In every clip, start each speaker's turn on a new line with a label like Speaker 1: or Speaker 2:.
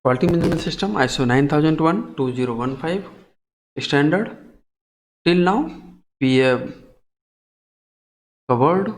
Speaker 1: Quality Management System ISO 9001:2015 standard. Till now we have covered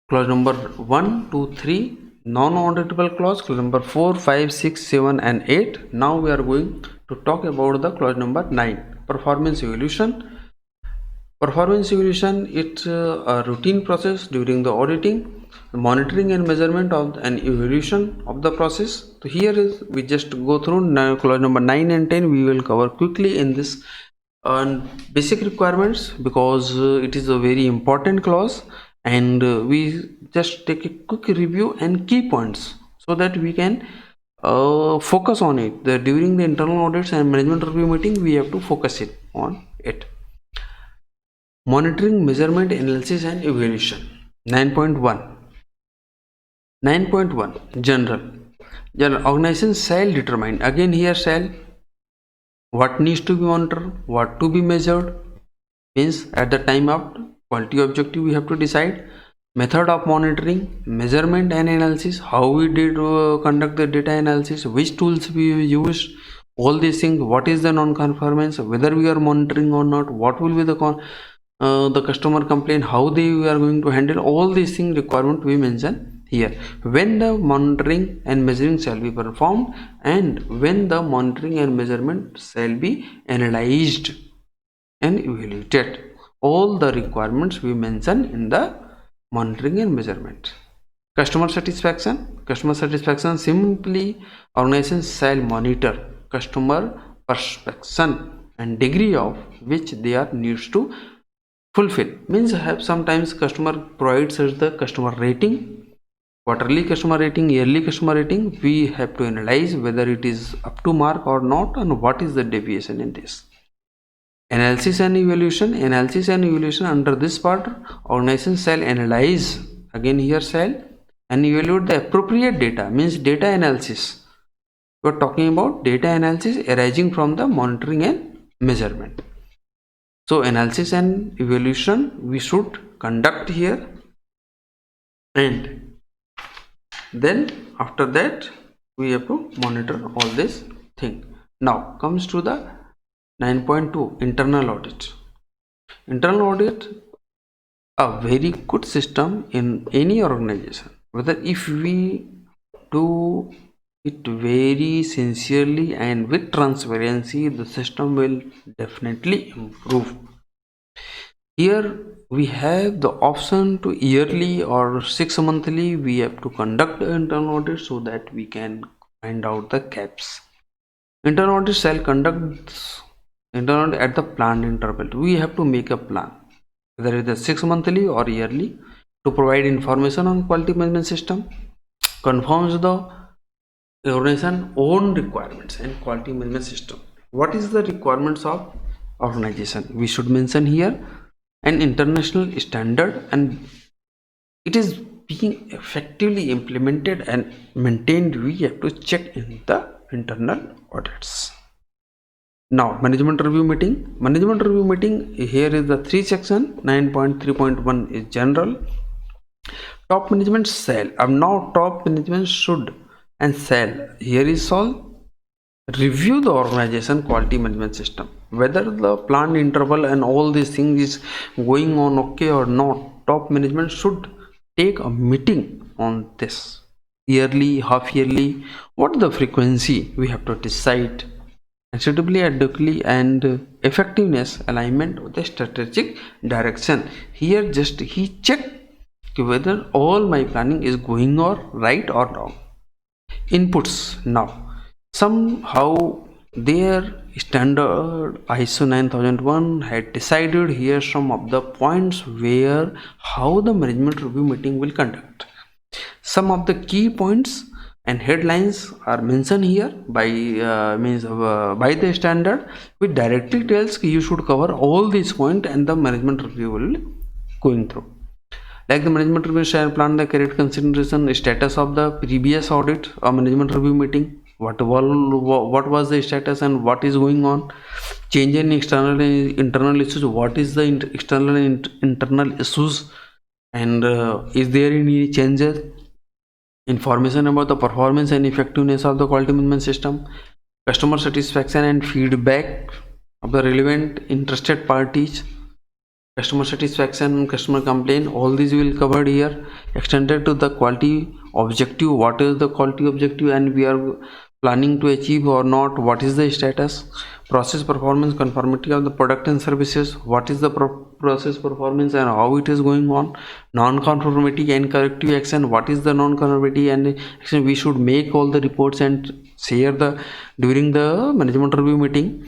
Speaker 1: clause number 1, 2, 3, non-auditable clause, clause number 4, 5, 6, 7 and 8. Now we are going to talk about the clause number 9, performance evaluation. Performance evaluation, it's a routine process during the auditing, monitoring and measurement of and evaluation of the process. So here is, we just go through now clause number 9 and 10. We will cover quickly in this basic requirements, because it is a very important clause, and we just take a quick review and key points so that we can focus on it. During the internal audits and management review meeting, we have to focus it on it. Monitoring, measurement, analysis and evaluation. 9.1 general organization shall determine, again here shall, what needs to be monitored, what to be measured, means at the time of quality objective we have to decide. Method of monitoring, measurement and analysis, how we did conduct the data analysis, which tools we used, all these things. What is the non-conformance, whether we are monitoring or not, what will be the customer complaint, how they are going to handle, all these things requirement we mention here. When the monitoring and measuring shall be performed, and when the monitoring and measurement shall be analyzed and evaluated. All the requirements we mention in the monitoring and measurement. Customer satisfaction simply, organization shall monitor customer perception and degree of which they are needs to fulfill. Means have sometimes customer provides us the customer rating, quarterly customer rating, yearly customer rating. We have to analyze whether it is up to mark or not, and what is the deviation in this. Analysis and evaluation. Under this part, organization shall analyze, again here shall, and evaluate the appropriate data, means data analysis. We are talking about data analysis arising from the monitoring and measurement. So analysis and evaluation we should conduct here, and then after that we have to monitor all this thing. Now comes to the 9.2 internal audit. Internal audit, a very good system in any organization. Whether if we do it very sincerely and with transparency, the system will definitely improve. Here we have the option to yearly or 6 monthly we have to conduct the internal audit, so that we can find out the gaps. Internal audit shall conduct internal at the planned interval. We have to make a plan, whether it is 6 monthly or yearly, to provide information on quality management system, confirms the organization own requirements and quality management system. What is the requirements of organization? We should mention here an international standard, and it is being effectively implemented and maintained. We have to check in the internal audits. Now management review meeting, here is the 3 section. 9.3.1 is general. Top management shall, now top management should and shall, here is all, review the organization quality management system, whether the planned interval and all these things is going on okay or not. Top management should take a meeting on this, yearly, half yearly, what the frequency we have to decide, and suitably, adequately and effectiveness alignment with the strategic direction. Here just he check whether all my planning is going or right or wrong. Inputs. Now somehow their standard ISO 9001 had decided here some of the points where how the management review meeting will conduct. Some of the key points and headlines are mentioned here by by the standard, which directly tells you should cover all these points, and the management review will going through. Like the management review shall plan the correct consideration, status of the previous audit or management review meeting, what was the status and what is going on, change in external and internal issues, what is the external and internal issues, and is there any changes information about the performance and effectiveness of the quality management system, customer satisfaction and feedback of the relevant interested parties, customer satisfaction, customer complaint, all these will covered here. Extended to the quality objective, what is the quality objective and we are planning to achieve or not, what is the status, process performance, conformity of the product and services, what is the process performance and how it is going on, non-conformity and corrective action, what is the non-conformity and action. We should make all the reports and share the during the management review meeting.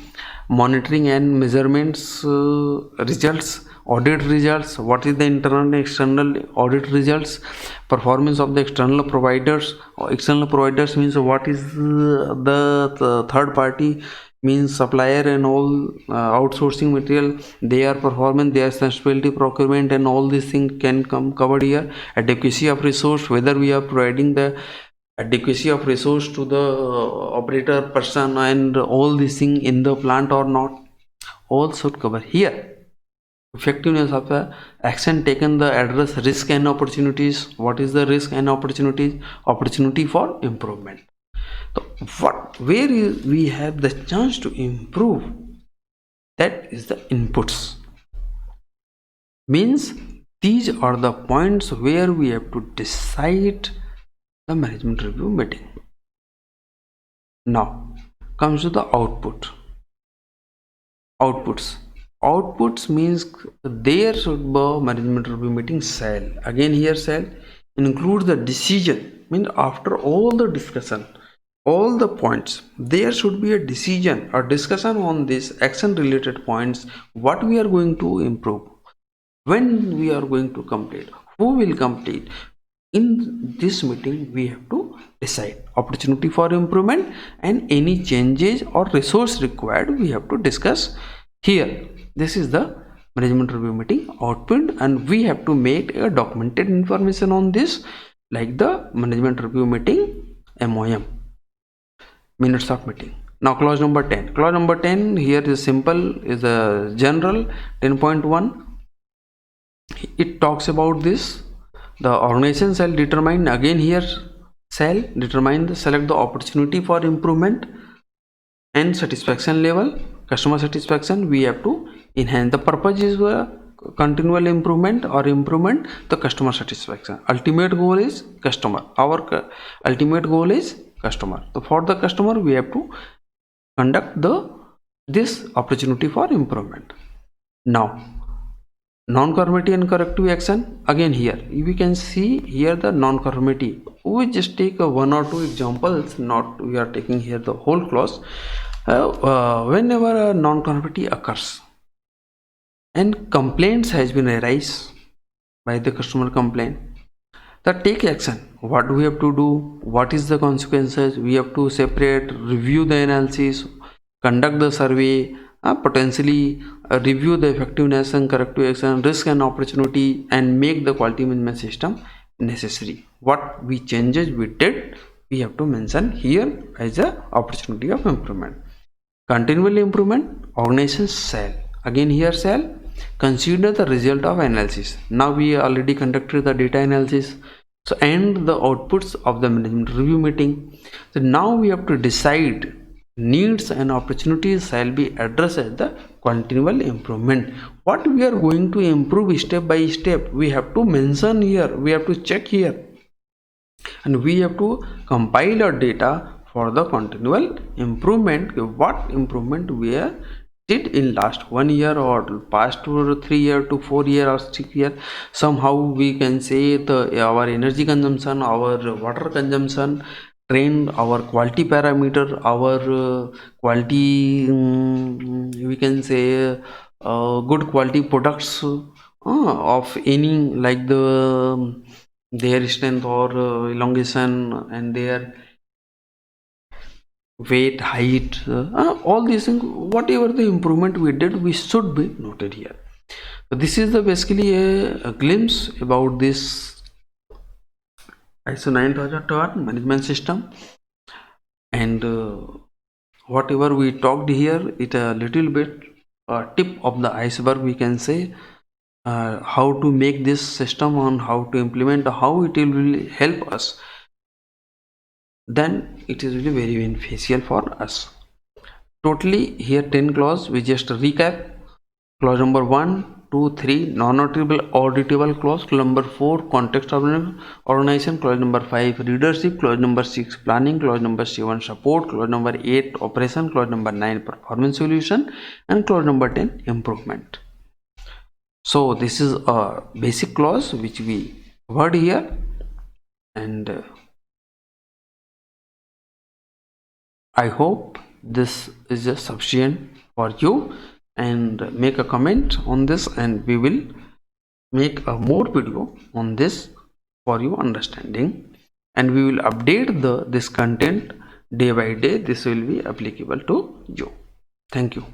Speaker 1: Monitoring and measurements results, audit results, what is the internal and external audit results, performance of the external providers. External providers means what is the third party, means supplier and all outsourcing material, their performance, their sustainability, procurement and all these things can come covered here. Adequacy of resource, whether we are providing the adequacy of resource to the operator person and all these things in the plant or not, all should cover here. Effectiveness of the action taken, the address risk and opportunities, what is the risk and opportunities, opportunity for improvement. So where we have the chance to improve, that is the inputs. Means these are the points where we have to decide the management review meeting. Now comes to the outputs means there should be management review meeting shall, again here shall include the decision, means after all the discussion, all the points, there should be a decision or discussion on this action related points, what we are going to improve, when we are going to complete, who will complete. In this meeting we have to decide opportunity for improvement and any changes or resource required we have to discuss here. This is the management review meeting output and we have to make a documented information on this, like the management review meeting MOM, minutes of meeting. Now clause number 10. Clause number 10 here is simple, is a general. 10.1, it talks about this, the organization shall determine, again here shall determine, select the opportunity for improvement and satisfaction level. Customer satisfaction, we have to enhance. The purpose is continual improvement or improvement the customer satisfaction. Ultimate goal is customer, our ultimate goal is customer. So for the customer we have to conduct this opportunity for improvement. Now non-conformity and corrective action, again here we can see here the non-conformity. We just take one or two examples, not we are taking here the whole clause. Whenever a non-conformity occurs and complaints has been arise by the customer complaint, that take action. What do we have to do, what is the consequences, we have to separate, review the analysis, conduct the survey, potentially review the effectiveness and corrective action, risk and opportunity, and make the quality management system necessary. What we changes we did, we have to mention here as a opportunity of improvement. Continual improvement, organization shall, again here shall consider the result of analysis. Now we already conducted the data analysis, so and the outputs of the management review meeting. So now we have to decide needs and opportunities shall be addressed as the continual improvement. What we are going to improve step by step, we have to mention here, we have to check here, and we have to compile our data for the continual improvement. What improvement we did in last 1 year or past 2 or 3 year to 4 year or 6 year. Somehow we can say our energy consumption, our water consumption trend, our quality parameter, our quality we can say good quality products of any, like their strength or elongation and their weight, height, all these things, whatever the improvement we did, we should be noted here. So this is the basically a glimpse about this ISO 9001 management system, and whatever we talked here, it a little bit tip of the iceberg, we can say, how to make this system, on how to implement, how it will help us then it is really very beneficial for us. Totally here 10 clause, we just recap. Clause number 1, 2, 3 non-auditable auditable clause. Clause number 4 context of organization. Clause number 5 readership. Clause number 6 planning. Clause number 7 support. Clause number 8 operation. Clause number 9 performance solution, and clause number 10 improvement. So this is a basic clause which we covered here, and I hope this is just sufficient for you. And make a comment on this, and we will make a more video on this for your understanding, and we will update this content day by day. This will be applicable to you. Thank you.